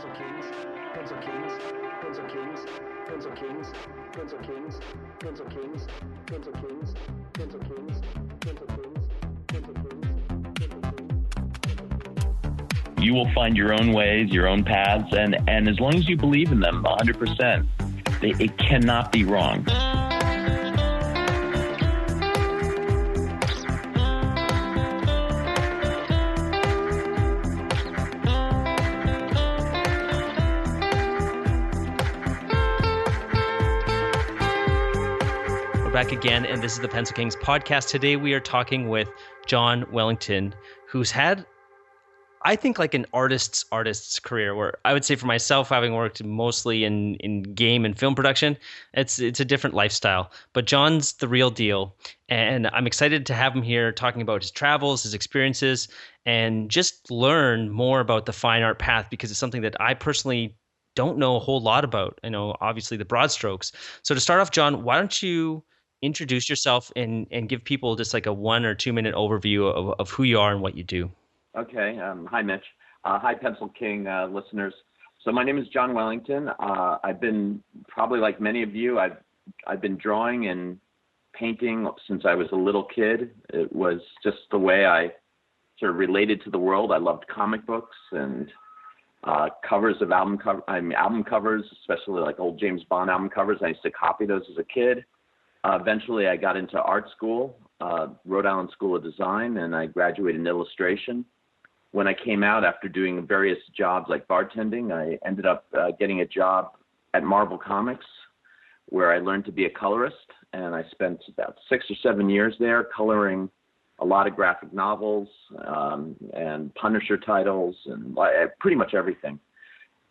Pencil Kings, Pencil Kings, Pencil Kings, Pencil Kings, Pencil Kings, Pencil Kings, Pencil Kings, Pencil Kings, Pencil Kings, Pencil Kings. You will find your own ways, your own paths, and as long as you believe in them 100%, it cannot be wrong. Back again, and this is the Pencil Kings podcast. Today we are talking with John Wellington, who's had, I think, like an artist's career, where I would say for myself, having worked mostly in game and film production, it's a different lifestyle. But John's the real deal, and I'm excited to have him here talking about his travels, his experiences, and just learn more about the fine art path, because it's something that I personally don't know a whole lot about. I know, obviously, the broad strokes. So to start off, John, why don't you introduce yourself and give people just like a 1 or 2 minute overview of who you are and what you do. Okay. Hi, Mitch. Hi, Pencil King listeners. So my name is John Wellington. I've been, probably like many of you, I've been drawing and painting since I was a little kid. It was just the way I sort of related to the world. I loved comic books and covers of album covers, especially like old James Bond album covers. I used to copy those as a kid. Eventually, I got into art school, Rhode Island School of Design, and I graduated in illustration. When I came out after doing various jobs like bartending, I ended up getting a job at Marvel Comics, where I learned to be a colorist, and I spent about 6 or 7 years there coloring a lot of graphic novels and Punisher titles and pretty much everything,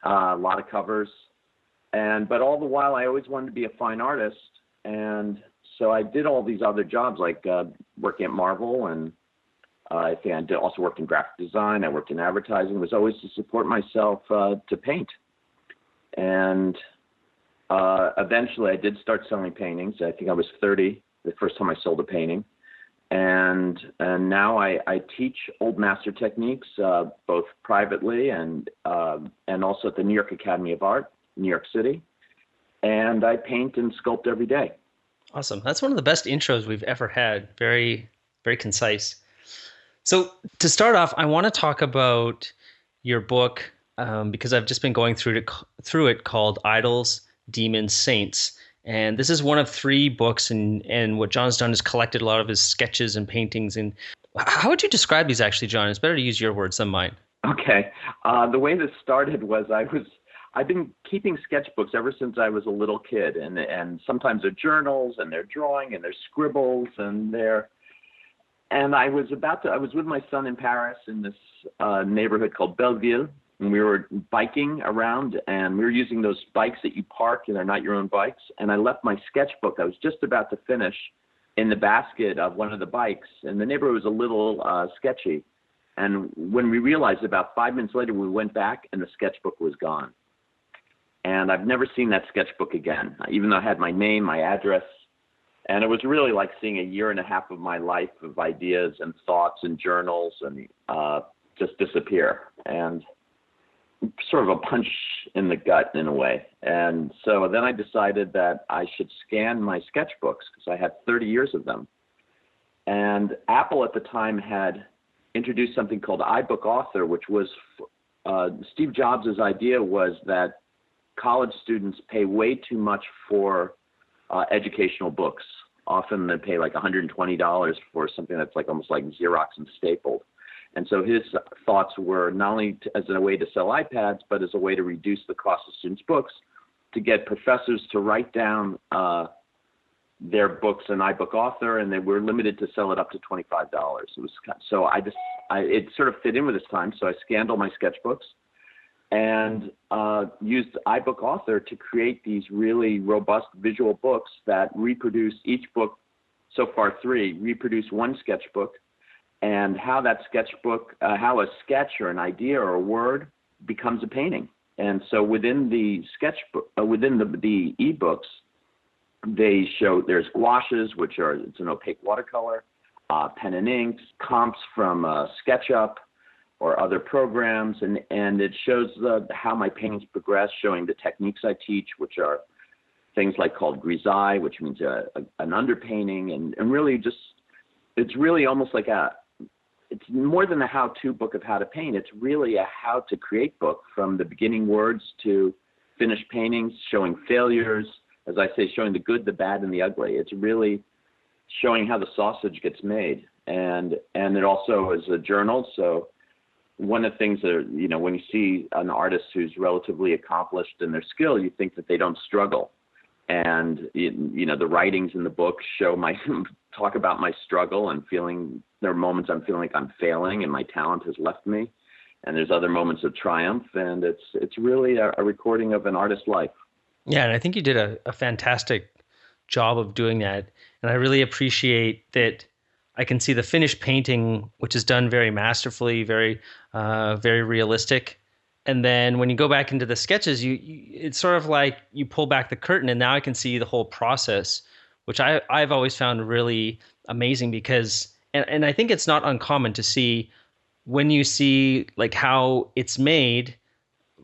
a lot of covers. But all the while, I always wanted to be a fine artist. And so I did all these other jobs, like working at Marvel, and I also worked in graphic design. I worked in advertising. It was always to support myself to paint. And eventually I did start selling paintings. I think I was 30 the first time I sold a painting. And now I teach old master techniques, both privately and also at the New York Academy of Art, New York City. And I paint and sculpt every day. Awesome. That's one of the best intros we've ever had. Very, very concise. So to start off, I want to talk about your book because I've just been going through it called Idols, Demons, Saints. And this is one of 3 books. And what John's done is collected a lot of his sketches and paintings. And how would you describe these actually, John? It's better to use your words than mine. Okay. The way this started was I've been keeping sketchbooks ever since I was a little kid, and sometimes they're journals, and they're drawing, and they're scribbles, and I was with my son in Paris in this neighborhood called Belleville, and we were biking around, and we were using those bikes that you park, and they're not your own bikes, and I left my sketchbook I was just about to finish in the basket of one of the bikes, and the neighborhood was a little sketchy, and when we realized about 5 minutes later, we went back, and the sketchbook was gone. And I've never seen that sketchbook again, even though I had my name, my address. And it was really like seeing a year and a half of my life of ideas and thoughts and journals and just disappear. And sort of a punch in the gut in a way. And so then I decided that I should scan my sketchbooks because I had 30 years of them. And Apple at the time had introduced something called iBook Author, which was Steve Jobs' idea was that college students pay way too much for educational books. Often they pay like $120 for something that's like almost like Xerox and stapled. And so his thoughts were not only as a way to sell iPads, but as a way to reduce the cost of students' books, to get professors to write down their books in iBook Author, and they were limited to sell it up to $25. It was it sort of fit in with this time. So I scanned all my sketchbooks and used iBook Author to create these really robust visual books that reproduce each book, so far 3, reproduce one sketchbook, and how that sketchbook, how a sketch or an idea or a word becomes a painting. And so within the sketchbook, within the ebooks, they show there's gouaches, it's an opaque watercolor, pen and inks, comps from SketchUp, or other programs, and it shows how my paintings progress, showing the techniques I teach, which are things like called grisaille, which means an underpainting, and really just, it's really almost like it's more than a how-to book of how to paint. It's really a how to create book, from the beginning words to finished paintings, showing failures, as I say, showing the good, the bad, and the ugly. It's really showing how the sausage gets made. And it also is a journal. So one of the things that, when you see an artist who's relatively accomplished in their skill, you think that they don't struggle. And, the writings in the book talk about my struggle and feeling. There are moments I'm feeling like I'm failing and my talent has left me. And there's other moments of triumph. And it's really a recording of an artist's life. Yeah, and I think you did a fantastic job of doing that. And I really appreciate that I can see the finished painting, which is done very masterfully, very realistic. And then when you go back into the sketches, it's sort of like you pull back the curtain, and now I can see the whole process, which I've always found really amazing, because, and I think it's not uncommon to see, when you see like how it's made.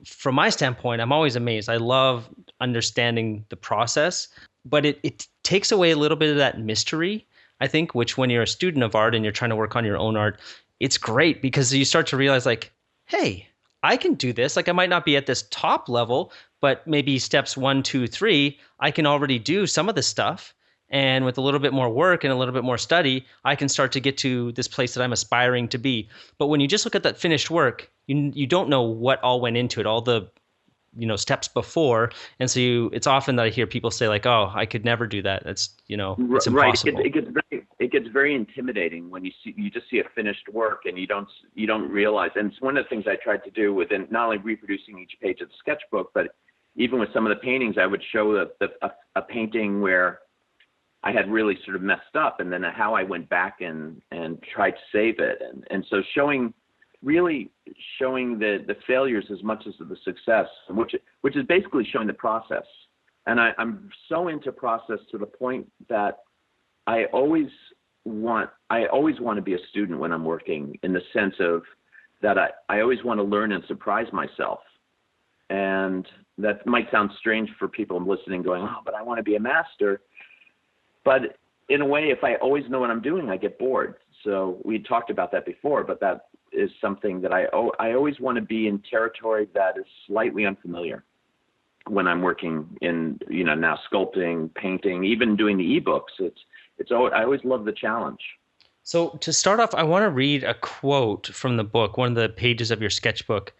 From my standpoint, I'm always amazed. I love understanding the process, but it takes away a little bit of that mystery, I think, which when you're a student of art and you're trying to work on your own art, it's great, because you start to realize like, hey, I can do this. Like, I might not be at this top level, but maybe steps 1, 2, 3, I can already do some of the stuff. And with a little bit more work and a little bit more study, I can start to get to this place that I'm aspiring to be. But when you just look at that finished work, you don't know what all went into it, all the steps before. And so it's often that I hear people say like, oh, I could never do that. That's, it's impossible. Right. It gets very intimidating when you just see a finished work and you don't realize. And it's one of the things I tried to do within not only reproducing each page of the sketchbook, but even with some of the paintings, I would show a painting where I had really sort of messed up, and then how I went back and tried to save it. And so showing the failures as much as the success, which is basically showing the process. And I'm so into process to the point that I always want to be a student when I'm working, in the sense of that I always want to learn and surprise myself. And that might sound strange for people listening, going, oh, but I want to be a master. But in a way, if I always know what I'm doing, I get bored. So we talked about that before, but that is something that I always want to be in territory that is slightly unfamiliar when I'm working in, now sculpting, painting, even doing the ebooks. I always love the challenge. So to start off, I want to read a quote from the book, one of the pages of your sketchbook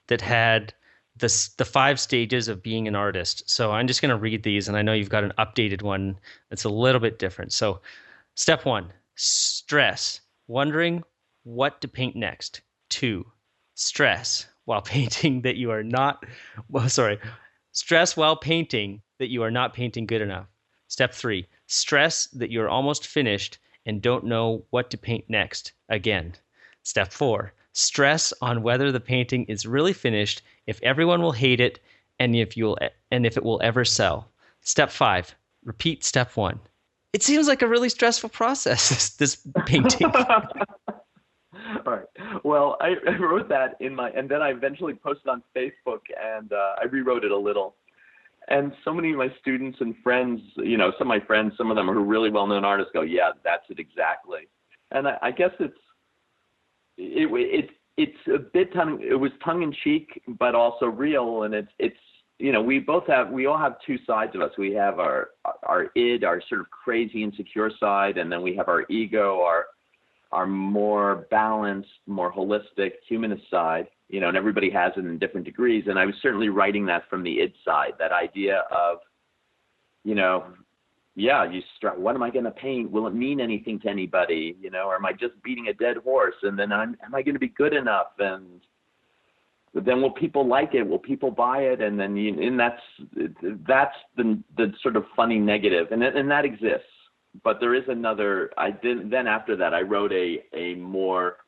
that had the 5 stages of being an artist. So I'm just going to read these, and I know you've got an updated one that's a little bit different. So step 1, stress, wondering what to paint next. 2, stress while painting that you are not, stress while painting that you are not painting good enough. Step 3, stress that you're almost finished and don't know what to paint next again. Step 4, stress on whether the painting is really finished, if everyone will hate it, and if it will ever sell. Step 5, repeat step 1. It seems like a really stressful process, this painting. All right. Well, I wrote that and then I eventually posted on Facebook, and I rewrote it a little. And so many of my students and friends, some of my friends, some of them are really well-known artists, go, yeah, that's it exactly. And I guess it's a bit tongue-in-cheek, but also real. And it's we all have 2 sides of us. We have our id, our sort of crazy, insecure side, and then we have our ego, our more balanced, more holistic, humanist side. And everybody has it in different degrees. And I was certainly writing that from the id side, that idea of, what am I going to paint? Will it mean anything to anybody? Or am I just beating a dead horse? And then am I going to be good enough? And then will people like it? Will people buy it? And then that's the sort of funny negative, and that exists. But there is another. Then after that, I wrote a more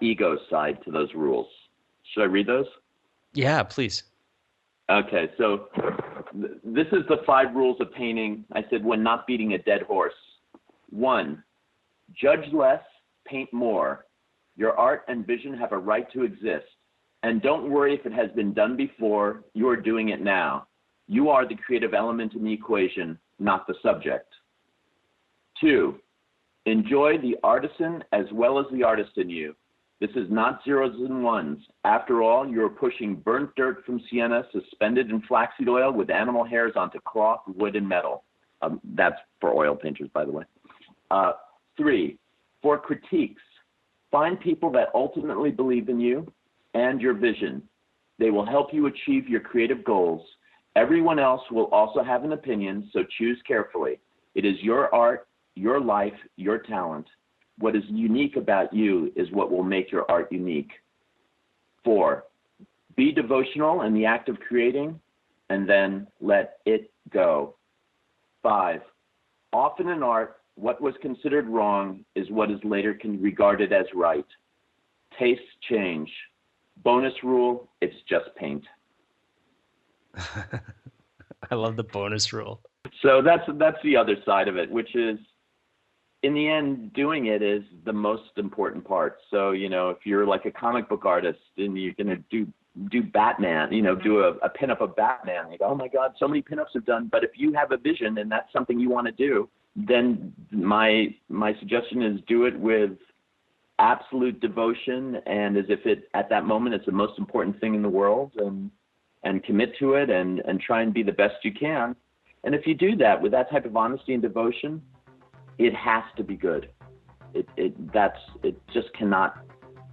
ego side to those rules. Should I read those? Yeah, please. Okay, so this is the 5 rules of painting. I said, when not beating a dead horse. 1, judge less, paint more. Your art and vision have a right to exist. And don't worry if it has been done before, you are doing it now. You are the creative element in the equation, not the subject. 2, enjoy the artisan as well as the artist in you. This is not zeros and ones. After all, you are pushing burnt dirt from sienna suspended in flaxseed oil with animal hairs onto cloth, wood, and metal. That's for oil painters, by the way. 3, for critiques, find people that ultimately believe in you and your vision. They will help you achieve your creative goals. Everyone else will also have an opinion, so choose carefully. It is your art, your life, your talent. What is unique about you is what will make your art unique. 4, be devotional in the act of creating, and then let it go. 5, often in art, what was considered wrong is what is later regarded as right. Tastes change. Bonus rule, it's just paint. I love the bonus rule. So that's the other side of it, which is, in the end, doing it is the most important part. So, if you're like a comic book artist and you're going to do Batman, do a pinup of Batman, you go, oh my God, so many pinups have done. But if you have a vision and that's something you want to do, then my suggestion is do it with absolute devotion and as if at that moment it's the most important thing in the world, and commit to it and try and be the best you can. And if you do that with that type of honesty and devotion, it has to be good. It just cannot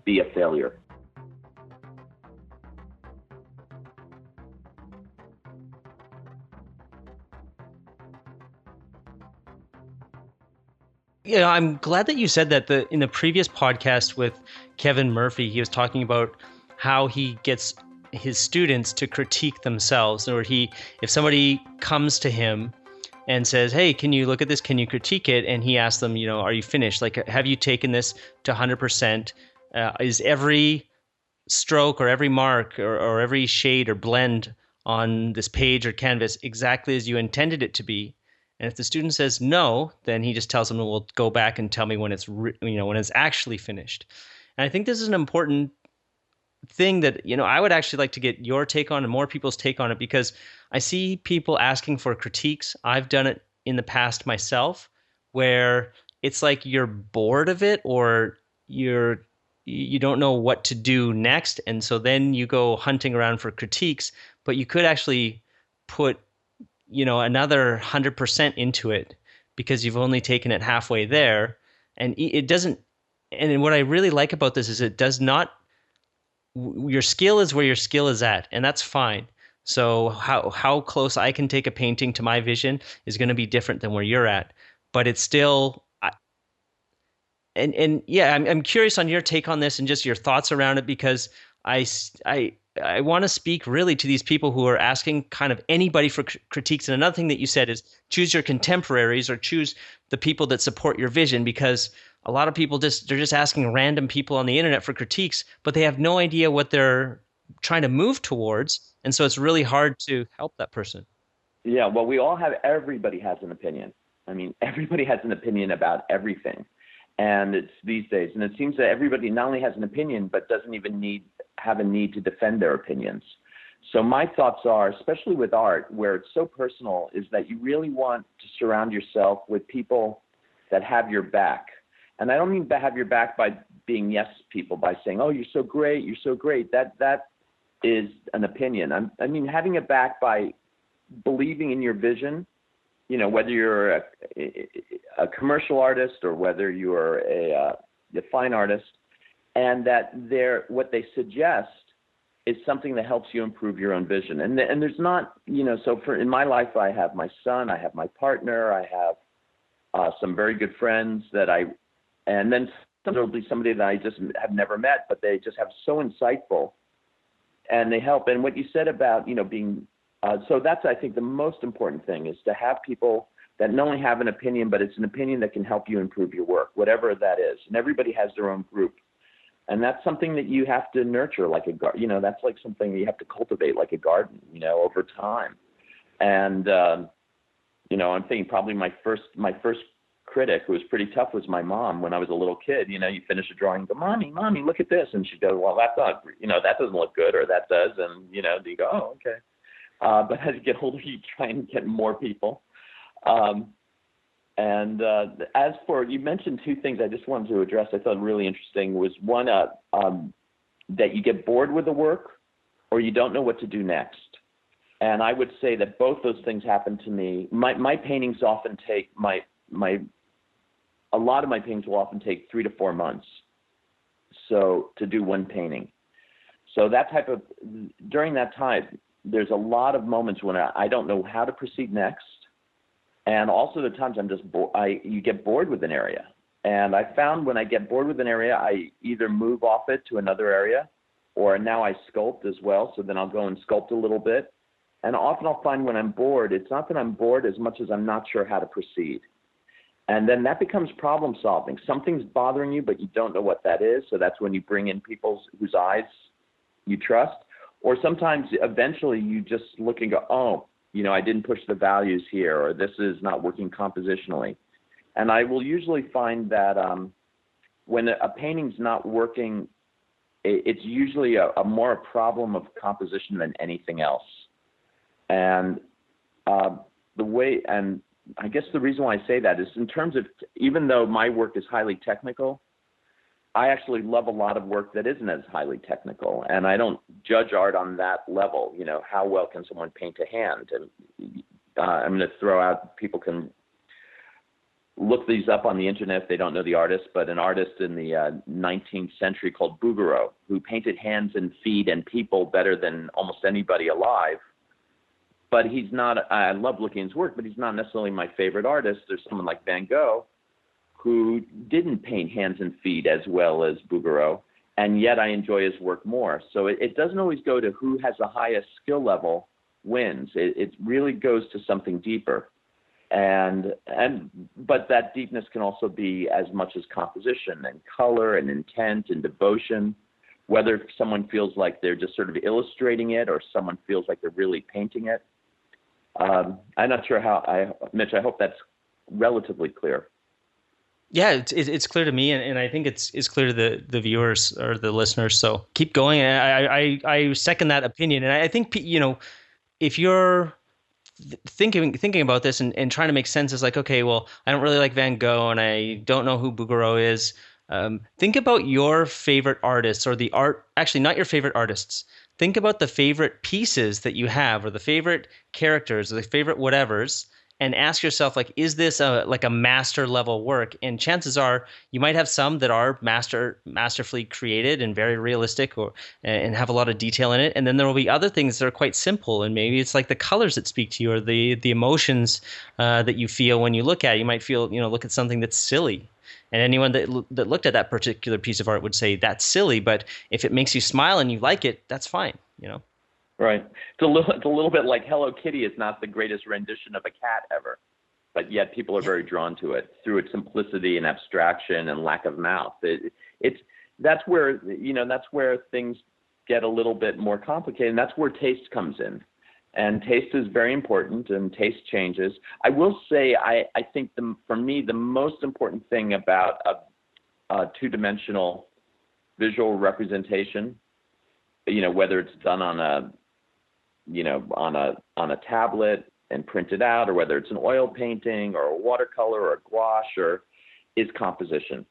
be a failure. Yeah, I'm glad that you said that. In the previous podcast with Kevin Murphy, he was talking about how he gets his students to critique themselves, or if somebody comes to him and says, hey, can you look at this? Can you critique it? And he asks them, are you finished? Like, have you taken this to 100%? Is every stroke or every mark or every shade or blend on this page or canvas exactly as you intended it to be? And if the student says no, then he just tells them, well, go back and tell me when it's, when it's actually finished. And I think this is an important thing that, I would actually like to get your take on and more people's take on it, because I see people asking for critiques. I've done it in the past myself, where it's like you're bored of it, or you don't know what to do next. And so then you go hunting around for critiques, but you could actually put, another 100% into it because you've only taken it halfway there. And it doesn't, and what I really like about this is it does not, your skill is where your skill is at, and that's fine. So how close I can take a painting to my vision is going to be different than where you're at, but it's still, I'm curious on your take on this and just your thoughts around it, because I want to speak really to these people who are asking kind of anybody for critiques. And another thing that you said is choose your contemporaries or choose the people that support your vision, because a lot of people they're just asking random people on the internet for critiques, but they have no idea what they're trying to move towards. And so it's really hard to help that person. Yeah, well, everybody has an opinion. I mean, everybody has an opinion about everything. And it's these days, and it seems that everybody not only has an opinion, but doesn't even have a need to defend their opinions. So my thoughts are, especially with art, where it's so personal, is that you really want to surround yourself with people that have your back. And I don't mean to have your back by being yes people, by saying, oh, you're so great, you're so great. That is an opinion. I mean, having a back by believing in your vision, whether you're a commercial artist or whether you're a fine artist, and that what they suggest is something that helps you improve your own vision. And there's not, so in my life, I have my son, I have my partner, I have some very good friends and then there'll be somebody that I just have never met, but they just have so insightful and they help. And what you said about, being, so that's, I think, the most important thing is to have people that not only have an opinion, but it's an opinion that can help you improve your work, whatever that is. And everybody has their own group. And that's something that you have to nurture like a garden. That's like something you have to cultivate like a garden, over time. And, I'm thinking probably my first critic who was pretty tough was my mom. When I was a little kid, you finish a drawing, go, mommy, look at this. And she'd go, well, that's not, that doesn't look good, or that does. And, you go, oh, okay. But as you get older, you try and get more people. As for, you mentioned two things I just wanted to address I thought really interesting was one, that you get bored with the work or you don't know what to do next. And I would say that both those things happen to me. My paintings often take, a lot of my paintings will often take 3 to 4 months. So to do one painting. So during that time, there's a lot of moments when I don't know how to proceed next. And also the times I'm just you get bored with an area. And I found when I get bored with an area, I either move off it to another area, or now I sculpt as well. So then I'll go and sculpt a little bit. And often I'll find when I'm bored, it's not that I'm bored as much as I'm not sure how to proceed. And then that becomes problem solving. Something's bothering you, but you don't know what that is. So that's when you bring in people whose eyes you trust. Or sometimes eventually you just look and go, oh, I didn't push the values here, or this is not working compositionally. And I will usually find that when a painting's not working, it's usually more a problem of composition than anything else. And I guess the reason why I say that is in terms of, even though my work is highly technical, I actually love a lot of work that isn't as highly technical, and I don't judge art on that level. How well can someone paint a hand? And I'm going to throw out, people can look these up on the internet if they don't know the artist, but an artist in the 19th century called Bouguereau, who painted hands and feet and people better than almost anybody alive. But he's not, I love looking at his work, but he's not necessarily my favorite artist. There's someone like Van Gogh who didn't paint hands and feet as well as Bouguereau, and yet I enjoy his work more. So it doesn't always go to who has the highest skill level wins. It really goes to something deeper. But that deepness can also be as much as composition and color and intent and devotion, whether someone feels like they're just sort of illustrating it or someone feels like they're really painting it. I'm not sure Mitch, I hope that's relatively clear. Yeah, it's clear to me, and I think it's clear to the viewers or the listeners. So keep going. I second that opinion, and I think if you're thinking about this and trying to make sense, is like, okay, well, I don't really like Van Gogh, and I don't know who Bouguereau is. Think about your favorite artists, or the art. Actually, not your favorite artists. Think about the favorite pieces that you have, or the favorite characters, or the favorite whatevers, and ask yourself, like, is this a master level work? And chances are you might have some that are masterfully created and very realistic, and have a lot of detail in it. And then there will be other things that are quite simple, and maybe it's like the colors that speak to you, or the emotions that you feel when you look at it. You might feel, look at something that's silly. And anyone that looked at that particular piece of art would say that's silly, but if it makes you smile and you like it, that's fine, Right. It's a little bit like Hello Kitty is not the greatest rendition of a cat ever, but yet people are very drawn to it through its simplicity and abstraction and lack of mouth. That's where things get a little bit more complicated, and that's where taste comes in. And taste is very important, and taste changes. I will say, I think for me, the most important thing about a two-dimensional visual representation, whether it's done on a tablet and printed out, or whether it's an oil painting or a watercolor or a gouache, is composition.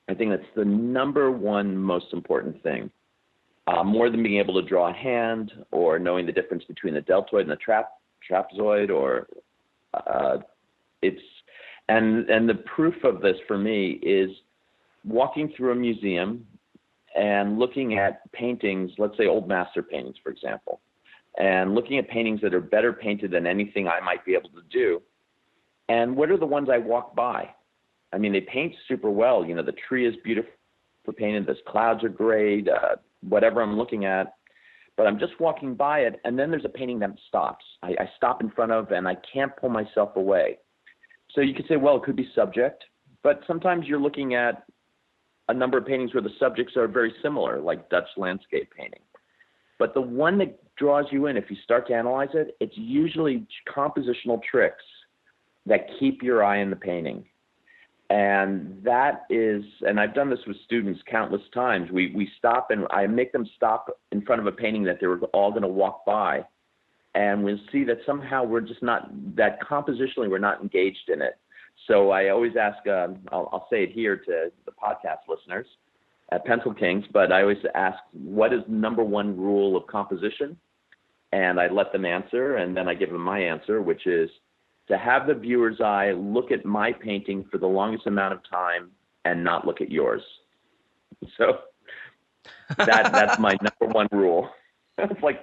I think that's the number one most important thing. More than being able to draw a hand or knowing the difference between the deltoid and the trapezoid, and the proof of this for me is walking through a museum and looking at paintings, let's say old master paintings, for example, and looking at paintings that are better painted than anything I might be able to do. And what are the ones I walk by? I mean, they paint super well. The tree is beautiful painted, the clouds are great, whatever I'm looking at, but I'm just walking by it, and then there's a painting that stops. I stop in front of, and I can't pull myself away. So you could say, well, it could be subject, but sometimes you're looking at a number of paintings where the subjects are very similar, like Dutch landscape painting. But the one that draws you in, if you start to analyze it, it's usually compositional tricks that keep your eye in the painting. And that is, and I've done this with students countless times. We stop and I make them stop in front of a painting that they were all going to walk by. And we'll see that somehow we're just not, that compositionally we're not engaged in it. So I always ask, I'll say it here to the podcast listeners at Pencil Kings, but I always ask, what is the number one rule of composition? And I let them answer, and then I give them my answer, which is to have the viewer's eye look at my painting for the longest amount of time and not look at yours. So that's my number one rule. It's like,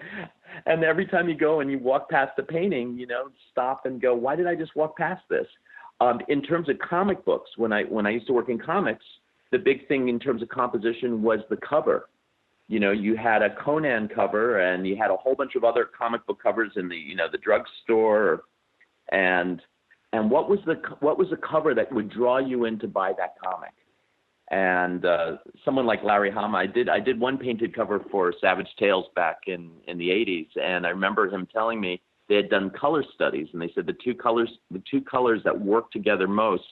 and every time you go and you walk past the painting, stop and go, why did I just walk past this? In terms of comic books, when I used to work in comics, the big thing in terms of composition was the cover. You had a Conan cover, and you had a whole bunch of other comic book covers in the the drugstore, and what was the cover that would draw you in to buy that comic? And someone like Larry Hama, I did one painted cover for Savage Tales back in the 80s, and I remember him telling me they had done color studies, and they said the two colors that worked together most,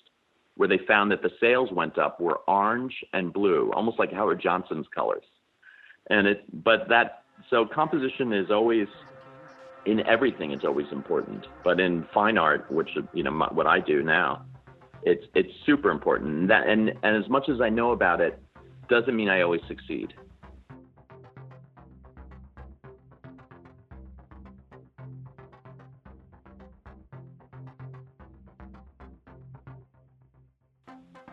where they found that the sales went up, were orange and blue, almost like Howard Johnson's colors. So composition is always, in everything, it's always important. But in fine art, which what I do now, it's super important. And as much as I know about it, doesn't mean I always succeed.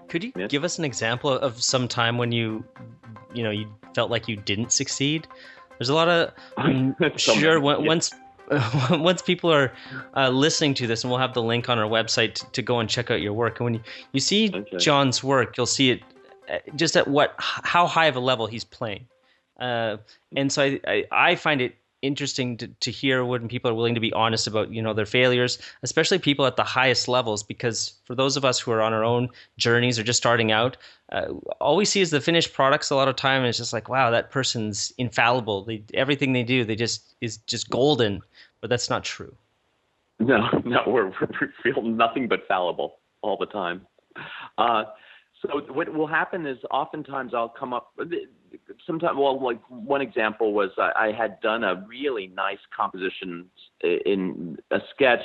Could you give us an example of some time when you felt like you didn't succeed? There's a lot of once people are listening to this, and we'll have the link on our website to go and check out your work. And when you see John's work, you'll see it just at how high of a level he's playing. And so I find it interesting to hear when people are willing to be honest about their failures, especially people at the highest levels, because for those of us who are on our own journeys or just starting out, all we see is the finished products a lot of time, and it's just like, wow, that person's infallible. Everything they do, is just golden, but that's not true. No, we feel nothing but fallible all the time. So what will happen is oftentimes I'll come up sometimes. Well, like one example was I had done a really nice composition in a sketch.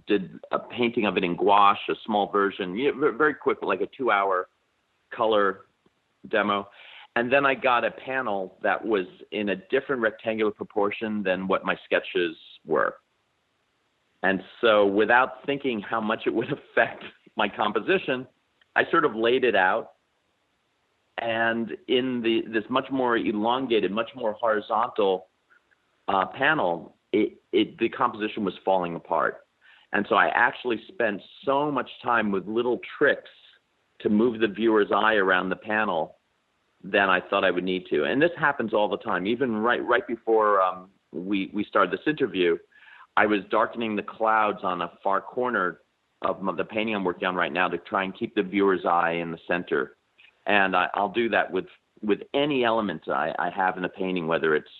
Did a painting of it in gouache, a small version, very quick, like a 2-hour color demo. And then I got a panel that was in a different rectangular proportion than what my sketches were. And so without thinking how much it would affect my composition, I sort of laid it out, and in this much more elongated, much more horizontal panel, the composition was falling apart. And so I actually spent so much time with little tricks to move the viewer's eye around the panel than I thought I would need to. And this happens all the time. Even right before we started this interview, I was darkening the clouds on a far corner of the painting I'm working on right now to try and keep the viewer's eye in the center. And I'll do that with any element I have in a painting, whether it's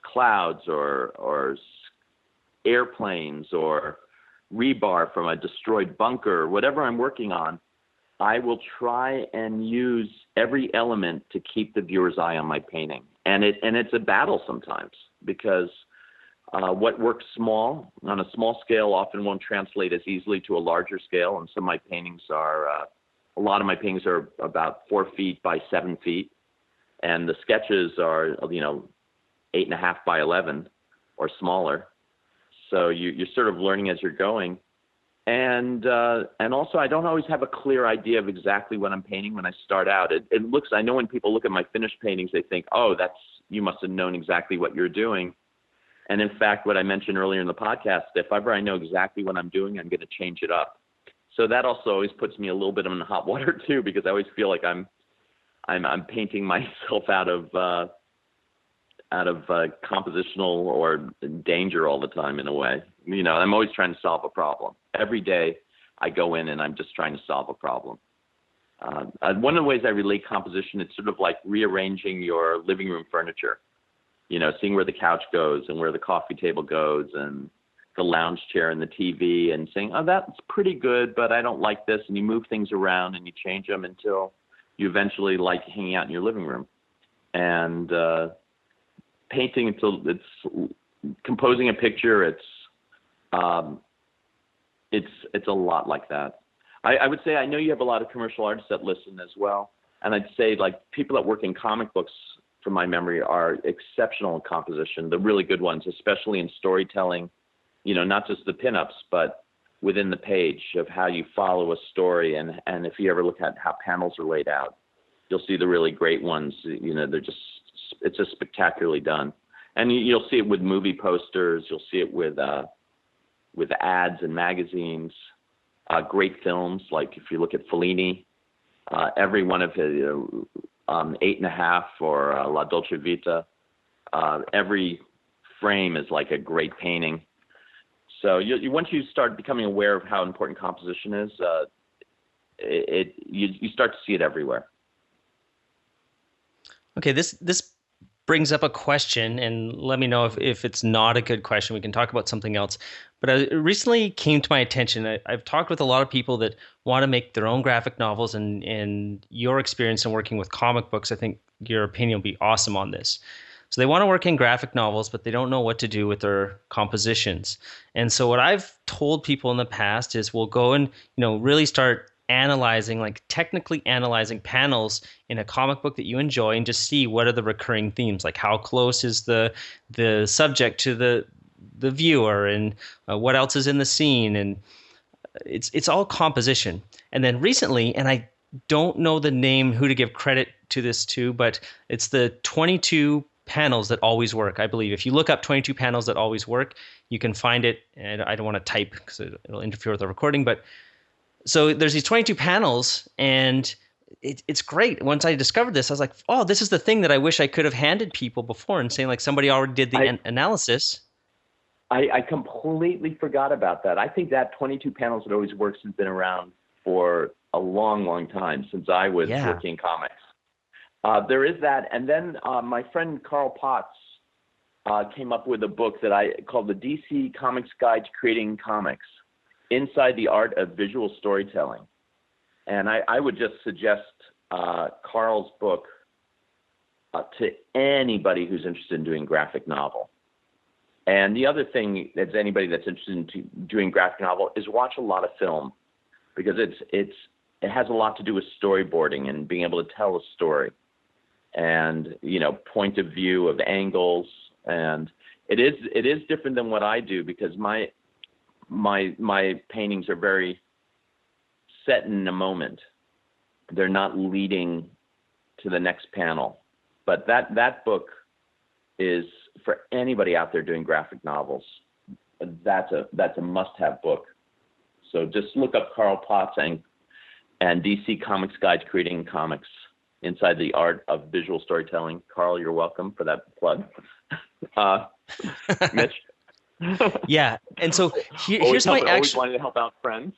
clouds or airplanes or rebar from a destroyed bunker, whatever I'm working on. I will try and use every element to keep the viewer's eye on my painting. And it's a battle sometimes, because what works small on a small scale often won't translate as easily to a larger scale. And some of my paintings are, a lot of my paintings are about 4 feet by 7 feet. And the sketches are, 8.5 by 11 or smaller. So you're sort of learning as you're going. And also I don't always have a clear idea of exactly what I'm painting when I start out. I know when people look at my finished paintings, they think, oh, you must have known exactly what you're doing. And in fact, what I mentioned earlier in the podcast, if ever I know exactly what I'm doing, I'm going to change it up. So that also always puts me a little bit in the hot water too, because I always feel like I'm painting myself out of compositional or danger all the time in a way. I'm always trying to solve a problem. Every day I go in and I'm just trying to solve a problem. One of the ways I relate composition, it's sort of like rearranging your living room furniture. Seeing where the couch goes and where the coffee table goes and the lounge chair and the TV and saying, oh, that's pretty good, but I don't like this. And you move things around and you change them until you eventually like hanging out in your living room. And painting until it's composing a picture. It's a lot like that. I would say I know you have a lot of commercial artists that listen as well. And I'd say like people that work in comic books, from my memory, are exceptional in composition, the really good ones, especially in storytelling, not just the pinups, but within the page of how you follow a story. And if you ever look at how panels are laid out, you'll see the really great ones. It's just spectacularly done. And you'll see it with movie posters. You'll see it with ads and magazines, great films. Like if you look at Fellini, every one of his 8.5 or La Dolce Vita, every frame is like a great painting. So once you start becoming aware of how important composition is, you start to see it everywhere. Okay, this brings up a question, and let me know if it's not a good question. We can talk about something else. But it recently came to my attention. I've talked with a lot of people that want to make their own graphic novels, and your experience in working with comic books, I think your opinion will be awesome on this. So they want to work in graphic novels, but they don't know what to do with their compositions. And so what I've told people in the past is we'll go and really start analyzing, like technically analyzing panels in a comic book that you enjoy, and just see what are the recurring themes, like how close is the subject to the viewer, and what else is in the scene, and it's all composition. And then recently, and I don't know the name, who to give credit to this to, but it's the 22 panels that always work. I believe if you look up 22 panels that always work, you can find it. And I don't want to type because it'll interfere with the recording, but so there's these 22 panels, and it's great. Once I discovered this, I was like, oh, this is the thing that I wish I could have handed people before, and saying like somebody already did the analysis. I completely forgot about that. I think that 22 panels that always works has been around for a long, long time, since I was working in comics. There is that. And then my friend Carl Potts came up with a book that I called the DC Comics Guide to Creating Comics: Inside the Art of Visual Storytelling. And I would just suggest Carl's book to anybody who's interested in doing graphic novel. And the other thing that's anybody that's interested in doing graphic novel is watch a lot of film, because it has a lot to do with storyboarding and being able to tell a story, and point of view of angles. And it is different than what I do, because my paintings are very set in a moment. They're not leading to the next panel. But that book is for anybody out there doing graphic novels. That's a must-have book. So just look up Carl Potts and DC Comics Guide to Creating Comics: Inside the Art of Visual Storytelling. Carl, you're welcome for that plug. Mitch. Yeah, and so here's my always wanting to help out friends.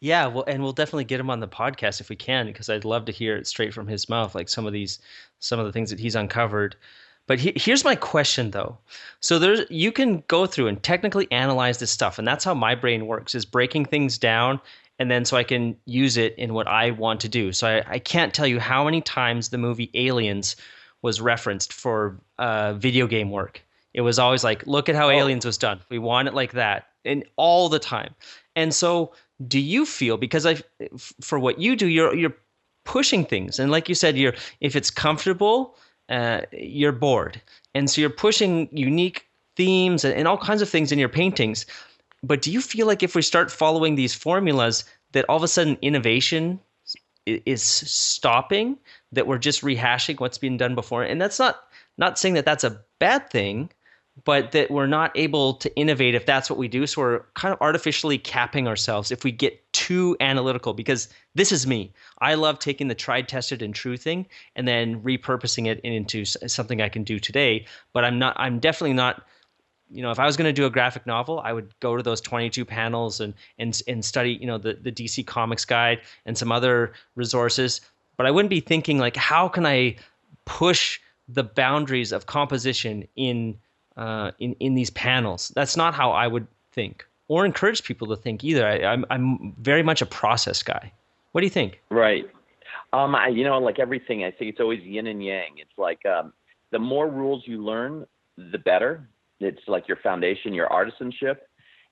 Yeah, well, and we'll definitely get him on the podcast if we can, because I'd love to hear it straight from his mouth, like some of the things that he's uncovered. But here's my question, though. So you can go through and technically analyze this stuff, and that's how my brain works, is breaking things down, and then so I can use it in what I want to do. So I can't tell you how many times the movie Aliens was referenced for video game work. It was always like, look at how Aliens was done. We want it like that, and all the time. And so do you feel, because for what you do, you're pushing things, and like you said, if it's comfortable, you're bored, and so you're pushing unique themes and all kinds of things in your paintings. But do you feel like if we start following these formulas, that all of a sudden innovation is stopping, that we're just rehashing what's been done before? And that's not saying that that's a bad thing, but that we're not able to innovate if that's what we do. So we're kind of artificially capping ourselves if we get too analytical, because this is me. I love taking the tried, tested, and true thing and then repurposing it into something I can do today. But I'm definitely not, if I was going to do a graphic novel, I would go to those 22 panels and study, the DC Comics Guide and some other resources. But I wouldn't be thinking like, how can I push the boundaries of composition in these panels? That's not how I would think or encourage people to think either. I'm very much a process guy. What do you think? Right. Like everything, I think it's always yin and yang. It's like the more rules you learn, the better. It's like your foundation, your artisanship.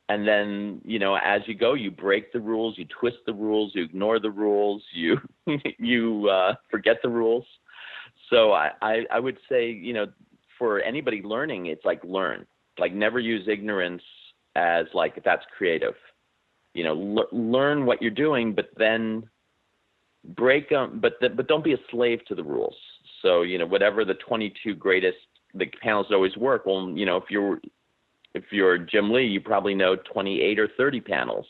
And then, as you go, you break the rules, you twist the rules, you ignore the rules, you forget the rules. So I would say, for anybody learning, it's like learn. Like never use ignorance as like if that's creative. Learn what you're doing, but then break them. But don't be a slave to the rules. So whatever the 22 greatest the panels always work. Well, if you're Jim Lee, you probably know 28 or 30 panels.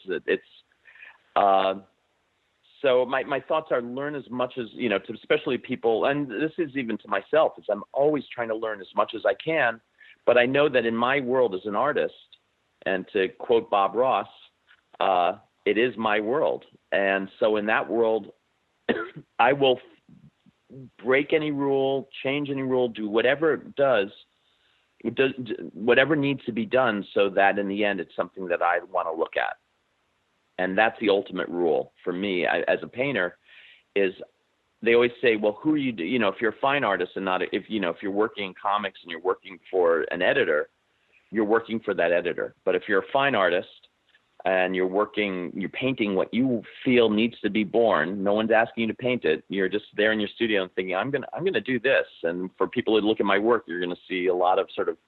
So my thoughts are learn as much as, to especially people, and this is even to myself, is I'm always trying to learn as much as I can, but I know that in my world as an artist, and to quote Bob Ross, it is my world. And so in that world, I will break any rule, change any rule, do whatever it does, whatever needs to be done so that in the end it's something that I want to look at. And that's the ultimate rule for me as a painter. Is they always say, well, who are you? If you're a fine artist and not if you're working in comics and you're working for an editor, you're working for that editor. But if you're a fine artist and you're painting what you feel needs to be born, no one's asking you to paint it. You're just there in your studio and thinking, I'm gonna do this. And for people who look at my work, you're gonna see a lot of sort of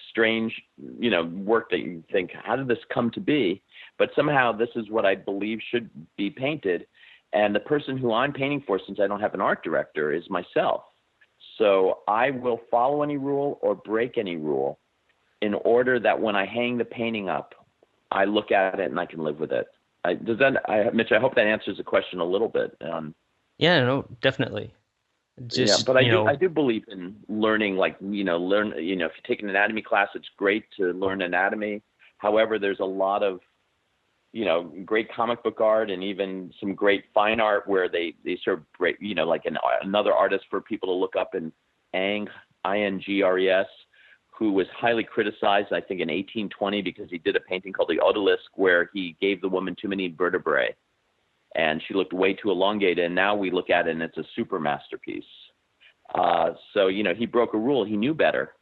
strange, work that you think, how did this come to be? But somehow this is what I believe should be painted. And the person who I'm painting for, since I don't have an art director, is myself. So I will follow any rule or break any rule in order that when I hang the painting up, I look at it and I can live with it. Mitch, I hope that answers the question a little bit. Yeah, no, definitely. But I do believe in learning, if you take an anatomy class, it's great to learn anatomy. However, there's a lot of, great comic book art and even some great fine art where they sort of break, like another artist for people to look up in Ingres, Ingres, who was highly criticized, I think, in 1820 because he did a painting called the Odalisque where he gave the woman too many vertebrae. And she looked way too elongated, and now we look at it and it's a super masterpiece. So, he broke a rule. He knew better,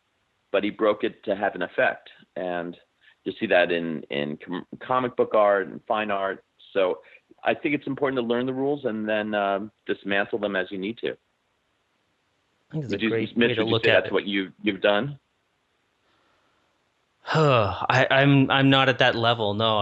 but he broke it to have an effect. And you see that in comic book art and fine art. So I think it's important to learn the rules and then dismantle them as you need to. I think that's a great way to look at it. That's what you've done? I'm not at that level, no.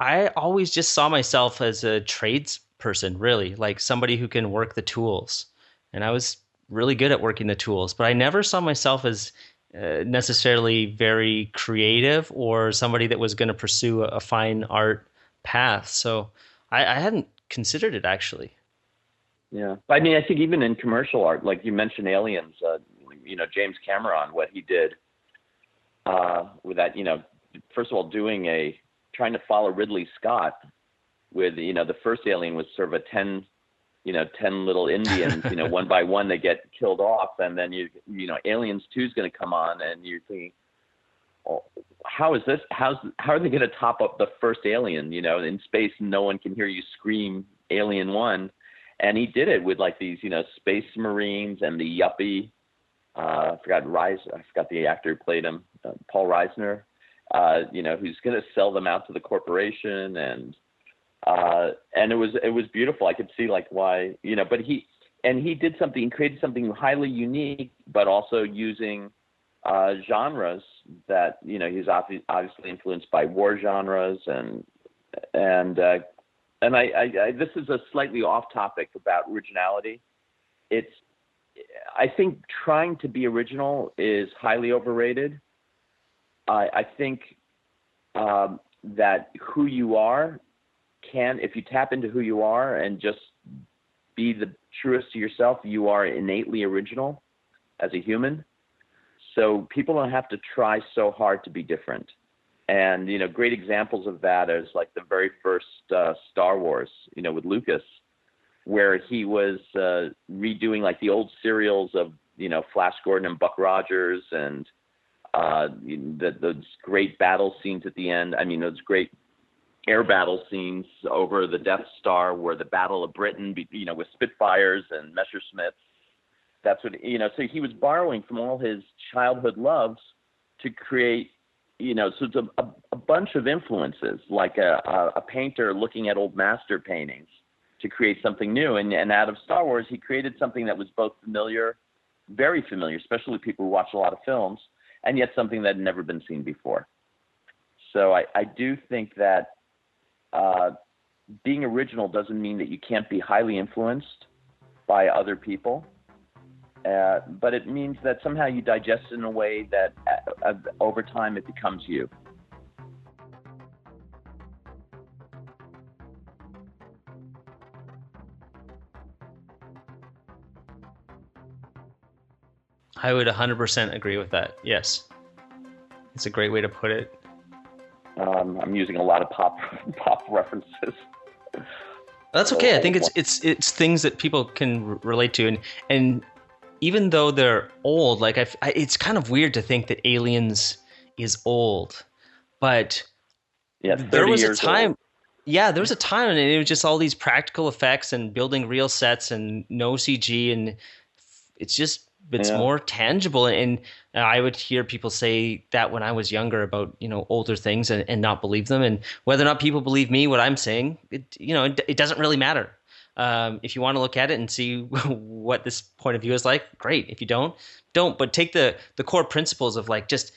I always just saw myself as a tradesperson, really, like somebody who can work the tools. And I was really good at working the tools, but I never saw myself as necessarily very creative or somebody that was going to pursue a fine art path. So I hadn't considered it, actually. Yeah. I mean, I think even in commercial art, like you mentioned Aliens, James Cameron, what he did with that, first of all, trying to follow Ridley Scott with, the first Alien was sort of a 10 little Indians, one by one they get killed off. And then, Aliens 2 is going to come on and you're thinking, oh, how are they going to top up the first Alien, in space, no one can hear you scream Alien 1. And he did it with like these, space Marines and the yuppie, I forgot the actor who played him, Paul Reisner, who's going to sell them out to the corporation. And it was beautiful. I could see like why, but he did something, he created something highly unique, but also using genres that, he's obviously influenced by war genres and I this is a slightly off topic about originality. I think trying to be original is highly overrated. I think that who you are if you tap into who you are and just be the truest to yourself, you are innately original as a human. So people don't have to try so hard to be different. And, great examples of that is like the very first Star Wars, with Lucas, where he was redoing like the old serials of, Flash Gordon and Buck Rogers and those great battle scenes at the end. I mean, those great air battle scenes over the Death Star, where the Battle of Britain, with Spitfires and Messerschmitts. That's what, so he was borrowing from all his childhood loves to create, so it's a bunch of influences, like a painter looking at old master paintings to create something new. And out of Star Wars, he created something that was both familiar, very familiar, especially people who watch a lot of films, and yet something that had never been seen before. So I do think that being original doesn't mean that you can't be highly influenced by other people, but it means that somehow you digest it in a way that over time it becomes you. I would 100% agree with that. Yes. It's a great way to put it. I'm using a lot of pop references. That's okay. I think it's things that people can relate to, and even though they're old, like it's kind of weird to think that Aliens is old, but there was a time. Yeah, there was a time, and it was just all these practical effects and building real sets and no CG, and it's more tangible. And I would hear people say that when I was younger about, older things and not believe them. And whether or not people believe me, what I'm saying, it doesn't really matter. If you want to look at it and see what this point of view is like, great. If you don't. But take the core principles of like just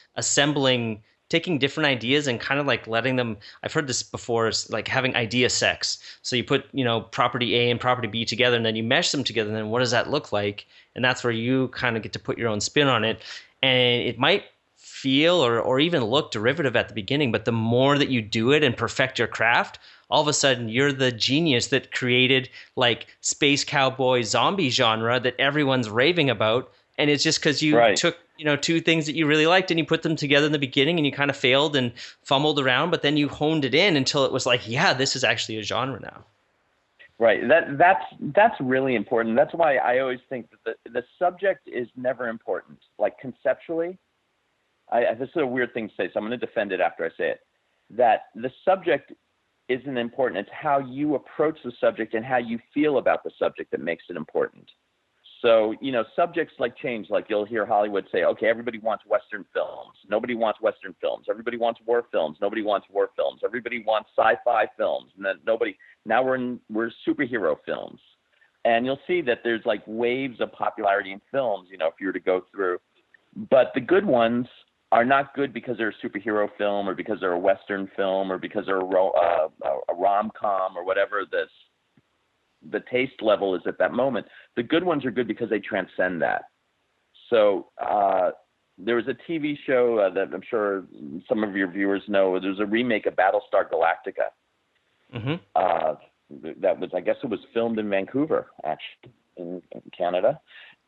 taking different ideas and kind of like letting them, I've heard this before, is like having idea sex. So you put, property A and property B together, and then you mesh them together, and then what does that look like? And that's where you kind of get to put your own spin on it. And it might feel or even look derivative at the beginning, but the more that you do it and perfect your craft, all of a sudden you're the genius that created like space cowboy zombie genre that everyone's raving about. And it's just because you took, two things that you really liked and you put them together in the beginning, and you kind of failed and fumbled around, but then you honed it in until it was like, yeah, this is actually a genre now. Right. That's really important. That's why I always think that the subject is never important. Like conceptually, this is a weird thing to say, so I'm going to defend it after I say it, that the subject isn't important. It's how you approach the subject and how you feel about the subject that makes it important. So, subjects like change, like you'll hear Hollywood say, okay, everybody wants Western films. Nobody wants Western films. Everybody wants war films. Nobody wants war films. Everybody wants sci-fi films. And then now we're superhero films. And you'll see that there's like waves of popularity in films, if you were to go through. But the good ones are not good because they're a superhero film or because they're a Western film or because they're a rom-com or whatever the taste level is at that moment. The good ones are good because they transcend that. So there was a TV show that I'm sure some of your viewers know. There's a remake of Battlestar Galactica. Mm-hmm. That was, I guess it was filmed in Vancouver, actually, in Canada.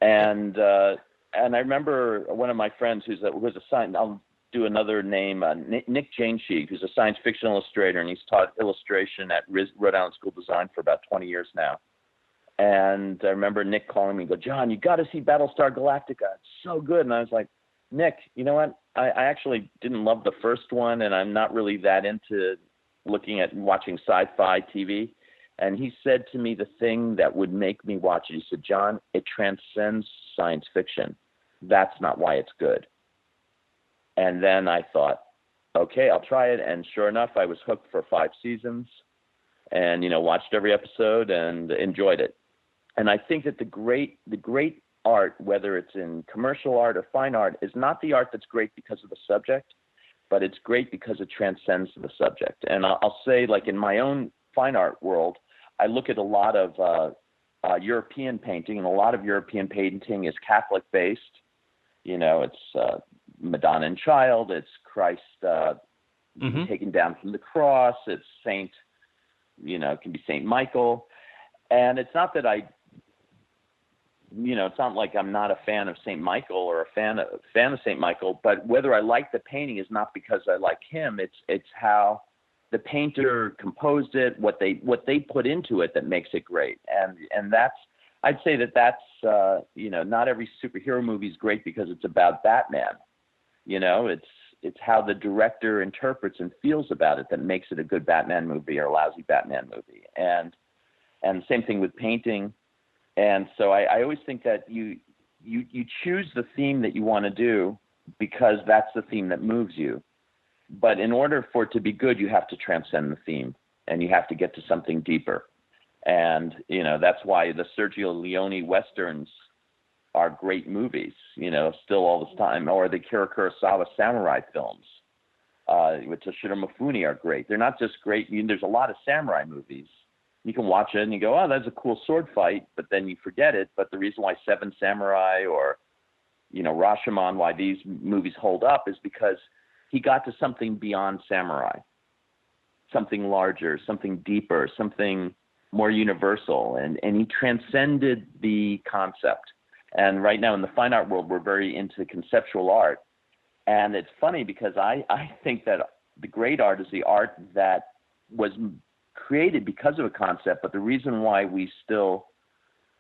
And I remember one of my friends who's a science, I'll do another name, Nick Janesheek, who's a science fiction illustrator, and he's taught illustration at Rhode Island School of Design for about 20 years now. And I remember Nick calling me and go, John, you got to see Battlestar Galactica. It's so good. And I was like, Nick, you know what? I actually didn't love the first one, and I'm not really that into watching sci-fi TV. And he said to me the thing that would make me watch it. He said, John, it transcends science fiction. That's not why it's good. And then I thought, okay, I'll try it. And sure enough, I was hooked for 5 seasons and, watched every episode and enjoyed it. And I think that the great art, whether it's in commercial art or fine art, is not the art that's great because of the subject, but it's great because it transcends the subject. And I'll say, like in my own fine art world, I look at a lot of European painting, and a lot of European painting is Catholic-based. It's Madonna and Child, it's Christ taken down from the cross, it's Saint, it can be Saint Michael. And it's not that it's not like I'm not a fan of Saint Michael or a fan of Saint Michael, but whether I like the painting is not because I like him. It's how the painter composed it, what they put into it that makes it great. And that's, I'd say that's not every superhero movie is great because it's about Batman. It's how the director interprets and feels about it that makes it a good Batman movie or a lousy Batman movie. And the same thing with painting. And so I always think that you choose the theme that you want to do because that's the theme that moves you. But in order for it to be good, you have to transcend the theme and you have to get to something deeper. And, that's why the Sergio Leone Westerns are great movies, still all this time, or the Akira Kurosawa samurai films, with Toshiro Mifune are great. They're not just great. There's a lot of samurai movies. You can watch it and you go, oh, that's a cool sword fight, but then you forget it. But the reason why Seven Samurai or, Rashomon, why these movies hold up is because he got to something beyond samurai, something larger, something deeper, something more universal. And he transcended the concept. And right now in the fine art world, we're very into conceptual art. And it's funny because I think that the great art is the art that was created because of a concept, but the reason why we still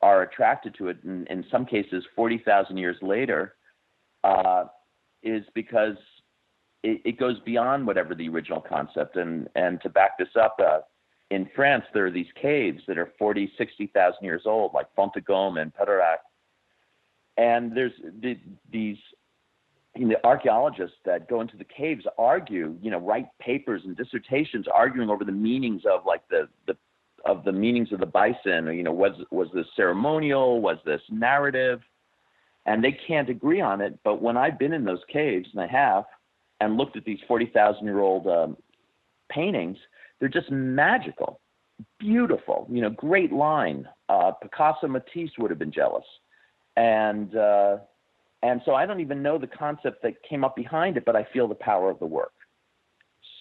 are attracted to it, in some cases 40,000 years later, is because it goes beyond whatever the original concept. And to back this up, in France, there are these caves that are 40, 60,000 years old, like Fontagaume and Péterac. And there's these archaeologists that go into the caves argue, write papers and dissertations arguing over the meanings of like the meanings of the bison. Was this ceremonial? Was this narrative? And they can't agree on it. But when I've been in those caves, and I have, and looked at these 40,000-year-old paintings, they're just magical, beautiful. Great line. Picasso, Matisse would have been jealous. And so I don't even know the concept that came up behind it, but I feel the power of the work.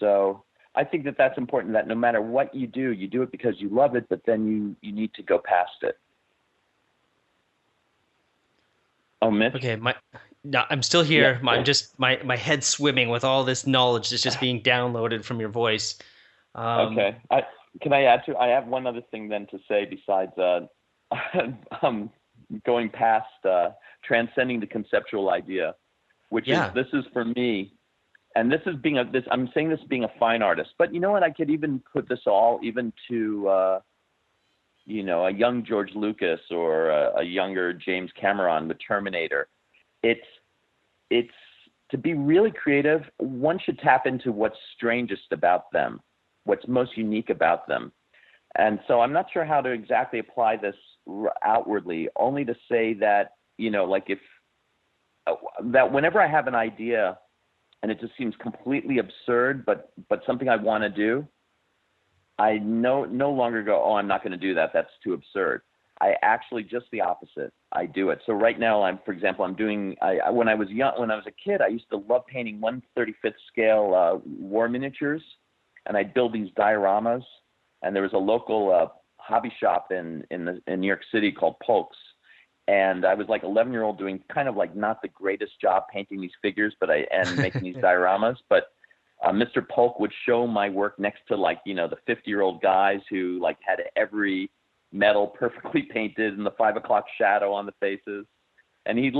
So I think that that's important, that no matter what you do it because you love it, but then you need to go past it. Oh, Mitch? Okay, no, I'm still here. Yeah. I'm just my head's swimming with all this knowledge that's just being downloaded from your voice. Okay. Can I add to? I have one other thing then to say besides going past transcending the conceptual idea, which is this is for me, and this is I'm saying this being a fine artist, but you know what? I could even put this all even to a young George Lucas or a younger James Cameron with Terminator. It's to be really creative, one should tap into what's strangest about them, what's most unique about them. And so I'm not sure how to exactly apply this outwardly, only to say that, that whenever I have an idea and it just seems completely absurd, but something I want to do, I no longer go, oh, I'm not going to do that. That's too absurd. I actually, just the opposite. I do it. So right now, when I was a kid, I used to love painting 1/35th scale war miniatures, and I'd build these dioramas. And there was a local hobby shop in New York City called Polk's. And I was like 11-year-old doing kind of like not the greatest job painting these figures, and making these dioramas. But Mr. Polk would show my work next to the 50-year-old guys who had every metal perfectly painted and the 5 o'clock shadow on the faces. And he'd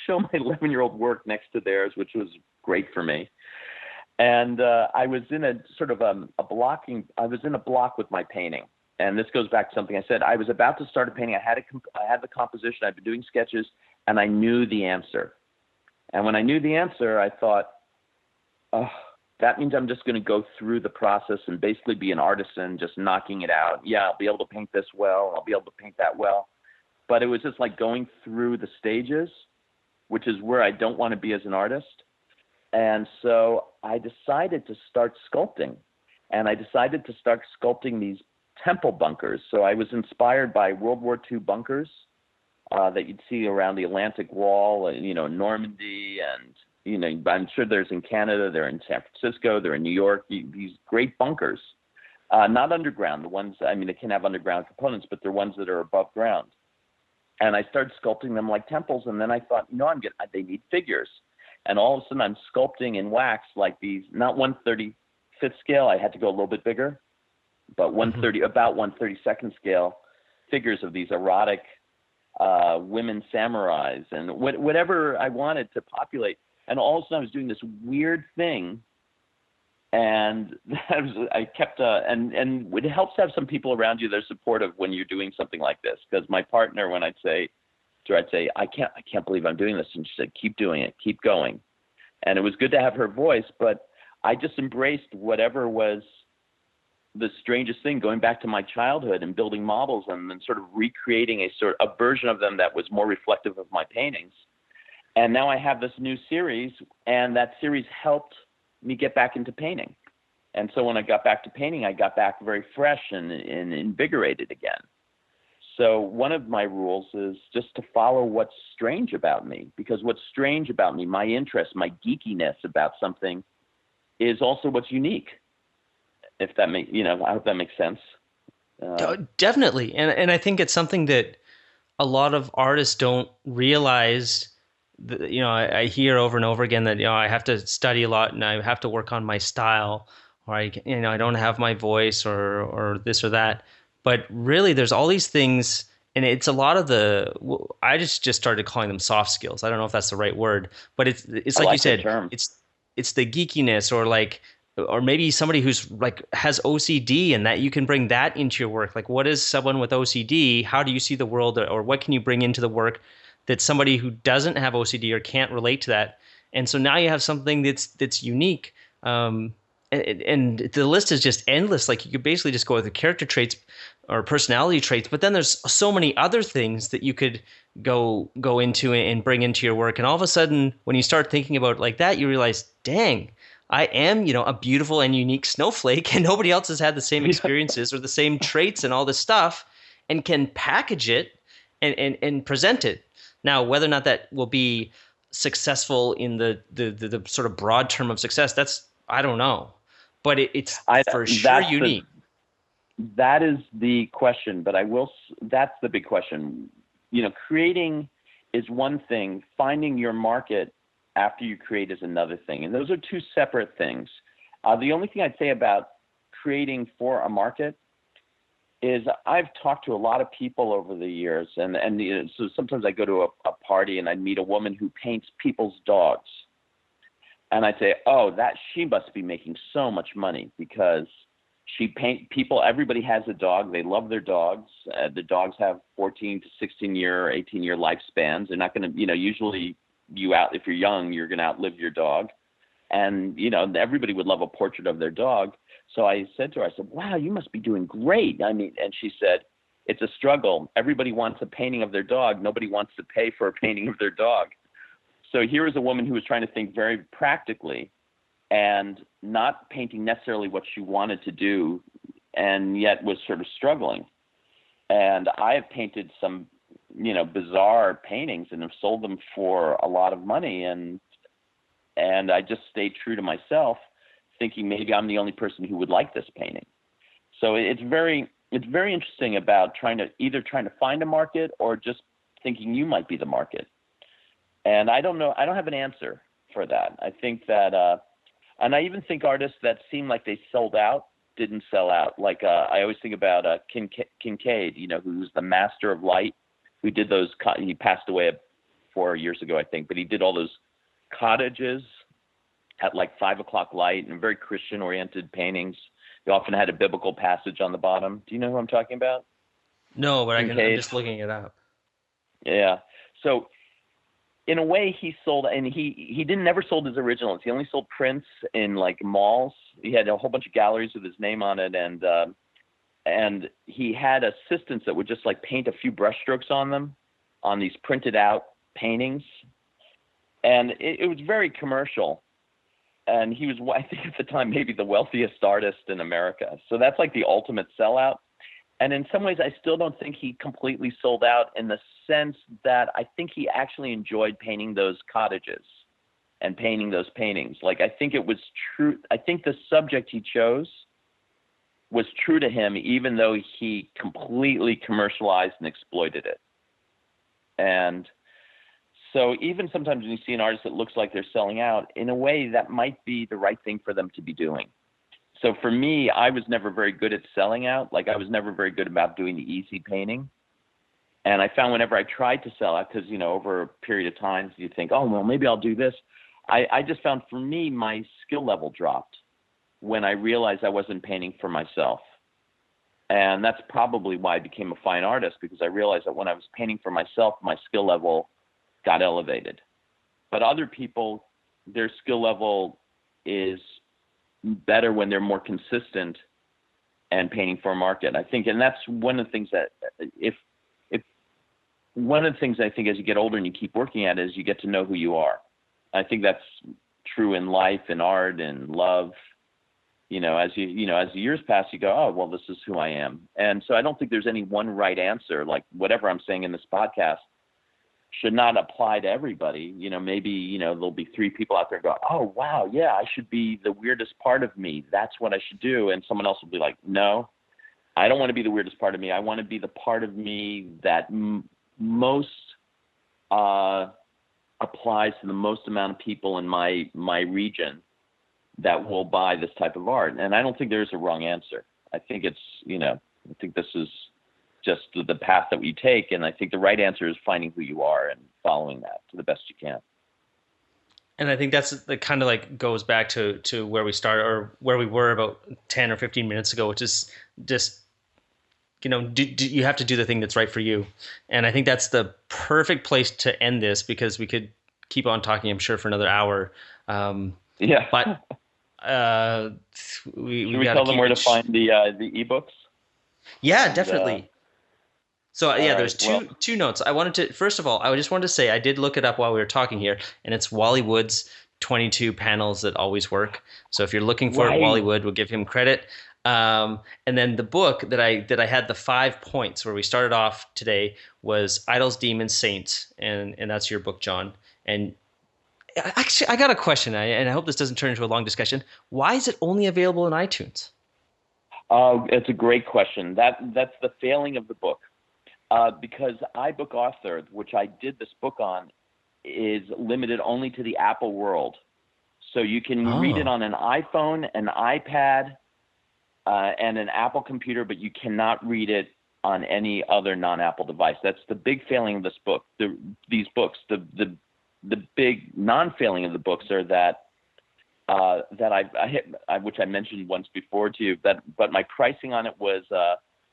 show my 11-year-old work next to theirs, which was great for me. And I was in a sort of I was in a block with my painting. And this goes back to something I said. I was about to start a painting. I had the composition. I'd been doing sketches, and I knew the answer. And when I knew the answer, I thought, oh, that means I'm just going to go through the process and basically be an artisan, just knocking it out. Yeah, I'll be able to paint this well. I'll be able to paint that well. But it was just like going through the stages, which is where I don't want to be as an artist. And so I decided to start sculpting. And I decided to start sculpting these temple bunkers. So I was inspired by World War II bunkers that you'd see around the Atlantic Wall, Normandy, and I'm sure there's in Canada, they're in San Francisco, they're in New York, these great bunkers, not underground. The ones, they can have underground components, but they're ones that are above ground. And I started sculpting them like temples. And then I thought, they need figures. And all of a sudden I'm sculpting in wax like these, not 1/35th scale. I had to go a little bit bigger, but about 1/32nd scale figures of these erotic women samurais and whatever I wanted to populate. And all of a sudden I was doing this weird thing. And I kept, and it helps to have some people around you that are supportive when you're doing something like this. Because my partner, when I'd say, I can't believe I'm doing this. And she said, keep doing it, keep going. And it was good to have her voice, but I just embraced whatever was the strangest thing, going back to my childhood and building models and then sort of recreating a version of them that was more reflective of my paintings. And now I have this new series, and that series helped me get back into painting. And so when I got back to painting, I got back very fresh and invigorated again. So one of my rules is just to follow what's strange about me, because what's strange about me, my interest, my geekiness about something, is also what's unique. If that makes, I hope that makes sense. Definitely. And I think it's something that a lot of artists don't realize. I hear over and over again that, I have to study a lot and I have to work on my style, or I don't have my voice or this or that. But really there's all these things, and it's a lot of I just started calling them soft skills. I don't know if that's the right word, but it's like you said, it's the geekiness, or maybe somebody who's has OCD, and that you can bring that into your work. Like, what is someone with OCD? How do you see the world, or what can you bring into the work that somebody who doesn't have OCD or can't relate to that? And so now you have something that's unique. And the list is just endless. Like, you could basically just go with the character traits or personality traits, but then there's so many other things that you could go into and bring into your work. And all of a sudden, when you start thinking about it like that, you realize, dang, I am, a beautiful and unique snowflake, and nobody else has had the same experiences or the same traits and all this stuff, and can package it and present it. Now, whether or not that will be successful in the sort of broad term of success, I don't know. But it's for sure unique. That is the question, but that's the big question. Creating is one thing, finding your market after you create is another thing. And those are two separate things. The only thing I'd say about creating for a market is I've talked to a lot of people over the years, and so sometimes I go to a party and I'd meet a woman who paints people's dogs. And I'd say, she must be making so much money because she people, everybody has a dog. They love their dogs. The dogs have 14 to 16 year, 18 year lifespans. They're not going to, usually if you're young, you're going to outlive your dog. And, everybody would love a portrait of their dog. So I said to her, wow, you must be doing great. And she said, it's a struggle. Everybody wants a painting of their dog. Nobody wants to pay for a painting of their dog. So here is a woman who was trying to think very practically and not painting necessarily what she wanted to do, and yet was sort of struggling. And I have painted some, bizarre paintings and have sold them for a lot of money. And I just stayed true to myself, thinking maybe I'm the only person who would like this painting. So it's very interesting about trying to find a market or just thinking you might be the market. And I don't know, I don't have an answer for that. I think that, and I even think artists that seem like they sold out didn't sell out. Like I always think about Kincaid, who's the master of light, who did those, he passed away 4 years ago, I think, but he did all those cottages at 5 o'clock light and very Christian oriented paintings. He often had a biblical passage on the bottom. Do you know who I'm talking about? No, but I'm just looking it up. Yeah. So in a way he sold, and he never sold his originals. He only sold prints in malls. He had a whole bunch of galleries with his name on it. And he had assistants that would just paint a few brushstrokes on them, on these printed out paintings. And it was very commercial. And he was, I think at the time, maybe the wealthiest artist in America. So that's the ultimate sellout. And in some ways, I still don't think he completely sold out, in the sense that I think he actually enjoyed painting those cottages and painting those paintings. I think it was true. I think the subject he chose was true to him, even though he completely commercialized and exploited it. And so even sometimes when you see an artist that looks like they're selling out, in a way that might be the right thing for them to be doing. So for me, I was never very good at selling out. I was never very good about doing the easy painting. And I found whenever I tried to sell out, because, over a period of time, you think, oh, well, maybe I'll do this. I just found for me, my skill level dropped when I realized I wasn't painting for myself. And that's probably why I became a fine artist, because I realized that when I was painting for myself, my skill level got elevated. But other people, their skill level is better when they're more consistent and painting for a market, I think. And that's one of the things that one of the things I think as you get older and you keep working at it is you get to know who you are. I think that's true in life, in art, and love. As the years pass, you go, oh, well, this is who I am. And so I don't think there's any one right answer. Like whatever I'm saying in this podcast should not apply to everybody. Maybe, there'll be 3 people out there go, oh, wow, yeah, I should be the weirdest part of me. That's what I should do. And someone else will be like, no, I don't want to be the weirdest part of me. I want to be the part of me that most applies to the most amount of people in my region that will buy this type of art. And I don't think there's a wrong answer. I think it's, I think this is just the path that we take. And I think the right answer is finding who you are and following that to the best you can. And I think that's the kind of like goes back to where we started, or where we were about 10 or 15 minutes ago, which is just, you have to do the thing that's right for you. And I think that's the perfect place to end this, because we could keep on talking, I'm sure, for another hour. Yeah. But we tell them where to find the ebooks? Yeah, definitely. So yeah, right, there's two notes. First of all, I just wanted to say I did look it up while we were talking here, and it's Wally Wood's 22 panels that always work. So if you're looking for it, Wally Wood, we'll give him credit. And then the book that I had the 5 points where we started off today was Idols, Demons, Saints, and that's your book, John. And actually, I got a question, and I hope this doesn't turn into a long discussion. Why is it only available in iTunes? It's a great question. That's the failing of the book. Because iBook Author, which I did this book on, is limited only to the Apple world. So you can read it on an iPhone, an iPad, and an Apple computer, but you cannot read it on any other non-Apple device. That's the big failing of this book. These books, the big non-failing of the books are that which I mentioned once before to you, but my pricing on it was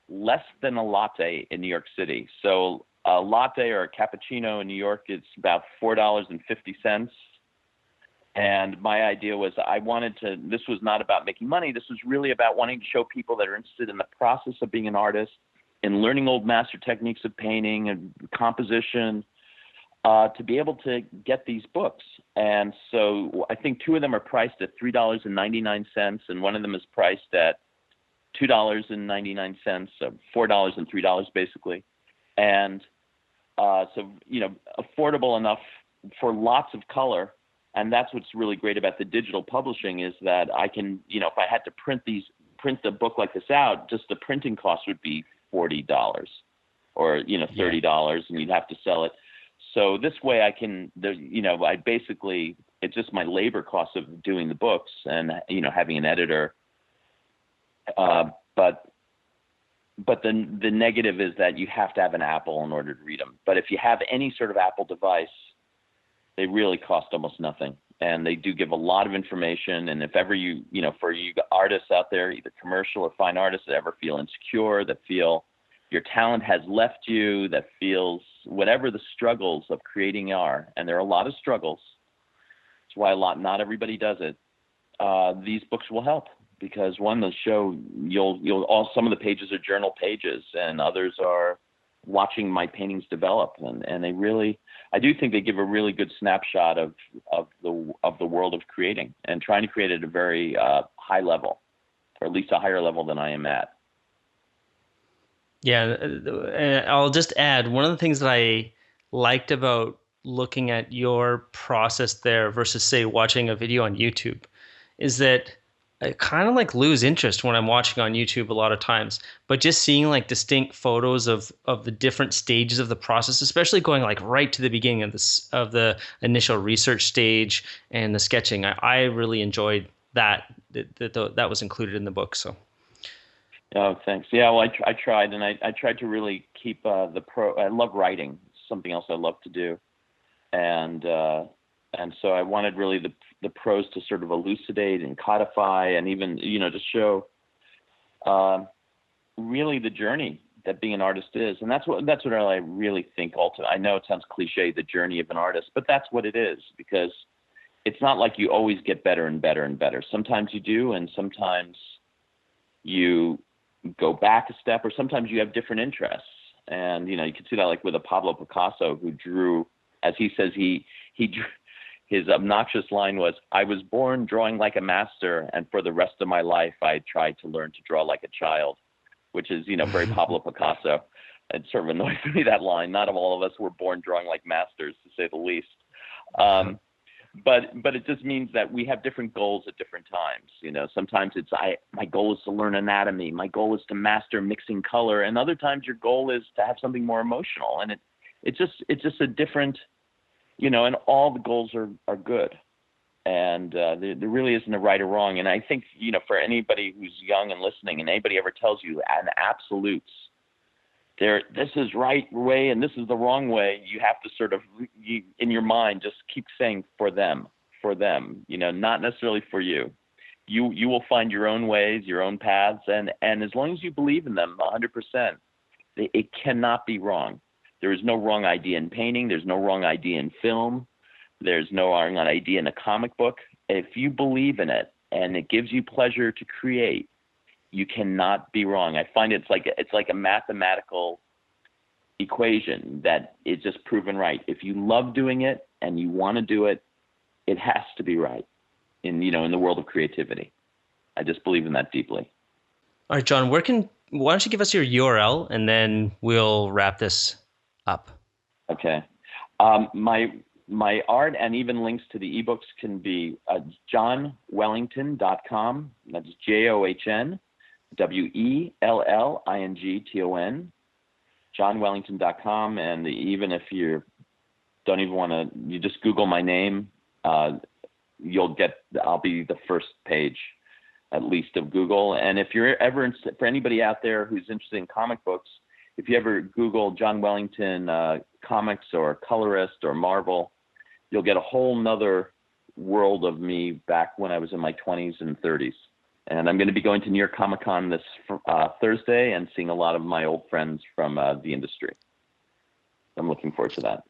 less than a latte in New York City. So a latte or a cappuccino in New York, it's about $4.50. And my idea was this was not about making money. This was really about wanting to show people that are interested in the process of being an artist, in learning old master techniques of painting and composition, to be able to get these books. And so I think 2 of them are priced at $3.99, and one of them is priced at $2.99, so $4 and $3 basically. And so, affordable enough for lots of color. And that's what's really great about the digital publishing is that I can, if I had to print the book like this out, just the printing cost would be $40 or, $30, and you'd have to sell it. So this way I can, it's just my labor cost of doing the books and, having an editor. But the negative is that you have to have an Apple in order to read them. But if you have any sort of Apple device, they really cost almost nothing. And they do give a lot of information. And if ever for you artists out there, either commercial or fine artists that ever feel insecure, that feel your talent has left you, that feels whatever the struggles of creating are, and there are a lot of struggles. That's why not everybody does it. These books will help. Because one, they'll show some of the pages are journal pages, and others are watching my paintings develop, and I do think they give a really good snapshot of the world of creating and trying to create at a very high level, or at least a higher level than I am at. Yeah, I'll just add one of the things that I liked about looking at your process there versus, say, watching a video on YouTube is that I kind of lose interest when I'm watching on YouTube a lot of times, but just seeing distinct photos of the different stages of the process, especially going right to the beginning of the initial research stage and the sketching, I really enjoyed that was included in the book. So. Oh, thanks. Yeah, well, I tried, and I tried to really keep I love writing. It's something else I love to do, and And so I wanted really the prose to sort of elucidate and codify and even, to show really the journey that being an artist is. And that's what I really think ultimately. I know it sounds cliche, the journey of an artist, but that's what it is, because it's not like you always get better and better and better. Sometimes you do, and sometimes you go back a step, or sometimes you have different interests. And, you can see that like with a Pablo Picasso, who drew, as he says, he drew, his obnoxious line was, "I was born drawing like a master, and for the rest of my life, I tried to learn to draw like a child," which is, very Pablo Picasso. It sort of annoys me, that line. Not all of us were born drawing like masters, to say the least. But it just means that we have different goals at different times. Sometimes it's my goal is to learn anatomy. My goal is to master mixing color, and other times your goal is to have something more emotional. And it's just a different, and all the goals are good. And there really isn't a right or wrong. And I think, for anybody who's young and listening, and anybody ever tells you an absolutes, this is right way and this is the wrong way, you have to sort of, in your mind, just keep saying for them, not necessarily for you. You will find your own ways, your own paths, and as long as you believe in them 100%, it cannot be wrong. There is no wrong idea in painting. There's no wrong idea in film. There's no wrong idea in a comic book. If you believe in it and it gives you pleasure to create, you cannot be wrong. I find it's like a mathematical equation that is just proven right. If you love doing it and you want to do it, it has to be right in the world of creativity. I just believe in that deeply. All right, John, why don't you give us your URL and then we'll wrap this up. Okay. My art and even links to the ebooks can be johnwellington.com. That's JohnWellington, johnwellington.com. And even if you don't even want to, you just Google my name, I'll be the first page at least of Google. And if you're ever, for anybody out there who's interested in comic books, if you ever Google John Wellington comics or Colorist or Marvel, you'll get a whole nother world of me back when I was in my 20s and 30s. And I'm going to be going to New York Comic Con this Thursday and seeing a lot of my old friends from the industry. I'm looking forward to that.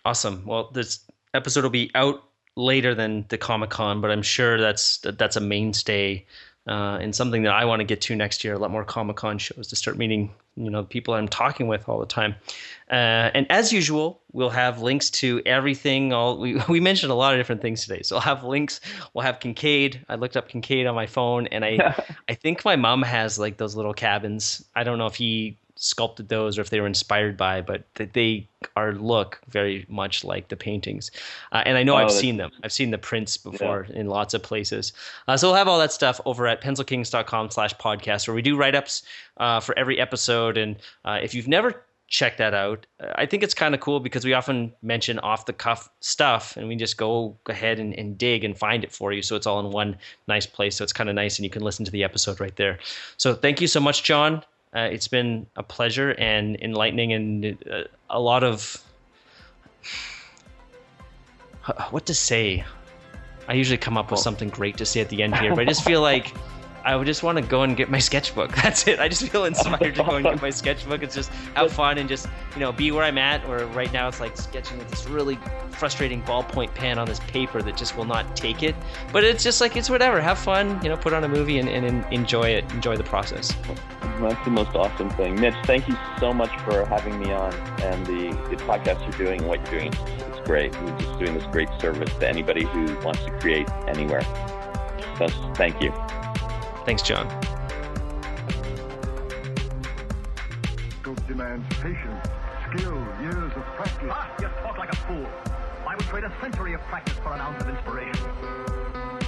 Awesome. Well, this episode will be out later than the Comic Con, but I'm sure that's a mainstay and something that I want to get to next year. A lot more Comic Con shows to start meeting, people I'm talking with all the time. And as usual, we'll have links to everything. We mentioned a lot of different things today. So I'll have links. We'll have Kincaid. I looked up Kincaid on my phone, and I think my mom has like those little cabins. I don't know if he sculpted those or if they were inspired by, but they look very much like the paintings. And I know I've seen them. I've seen the prints before in lots of places. So we'll have all that stuff over at pencilkings.com/podcast, where we do write-ups for every episode. And if you've never checked that out, I think it's kind of cool because we often mention off-the-cuff stuff and we just go ahead and dig and find it for you. So it's all in one nice place. So it's kind of nice, and you can listen to the episode right there. So thank you so much, John. It's been a pleasure and enlightening, and a lot of what to say. I usually come up with something great to say at the end here, but I just feel like I would just want to go and get my sketchbook. That's it. I just feel inspired to go and get my sketchbook. It's just have fun and just, be where I'm at. Or right now it's like sketching with this really frustrating ballpoint pen on this paper that just will not take it. But it's just like, it's whatever. Have fun, put on a movie and enjoy it. Enjoy the process. That's the most awesome thing. Mitch, thank you so much for having me on, and the podcast you're doing and what you're doing. It's great. You're just doing this great service to anybody who wants to create anywhere. So thank you. Thanks, John. Scope demands patience, skill, years of practice. Ah, you talk like a fool. I would trade a century of practice for an ounce of inspiration.